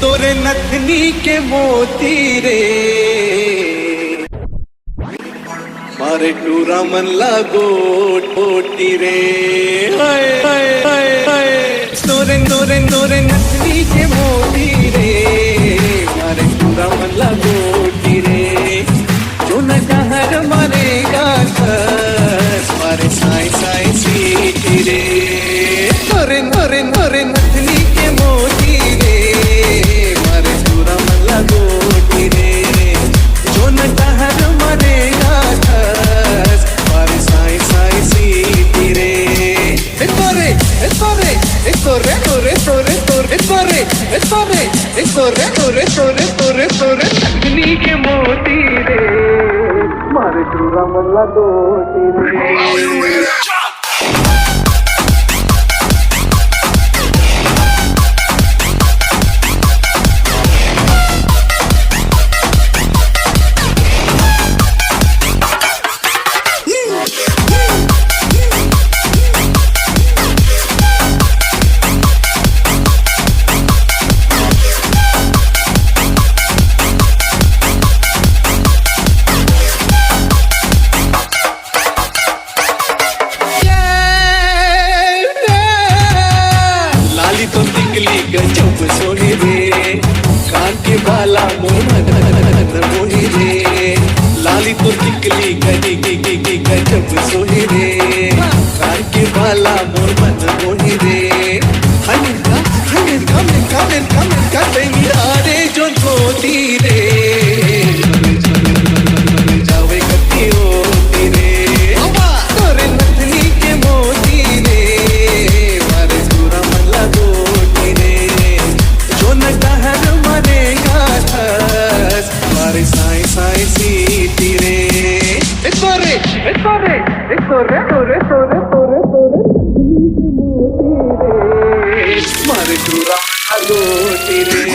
तोरे नथनी के मोती रे मारे टूरा मन लागो टोटी रे हाय हाय हाय हाय तोरे तोरे तोरे नथनी के मोती रे मारे टूरा मन लागो टोटी रे जो न कहर मारेगा कस मारे साई साई सीटी रे तोरे तोरे तोरे नथनी के मोती रे मारे टूरा मन लागो टोटी रे जो न कहर मारेगा कस मारे साई साई सीटी रे तोरे तोरे तोरे तोरे तोरे तोरे तोरे तोरे तोरे तोरे तोरे तोरे तोरे नथनी के मोती रे मारे टूरा मन लागो टोटी रे तो टिकली गजब सोनी रे कान के बाला मोर मन मोही रे लाली तो टिकली गनी गजब सोनी रे कान के बाला मोर मन मोही रे हनिन का तेरा रे जो धोती रे जावे कती होती रे तोरे नथनी के मोती रे मारे टूरा मन लागो मारे साई साई सीटी रे तोरे तोरे तोरे तोरे तोरे तोरे तोरे नथनी के मोती रे मारे टूरा लागो रे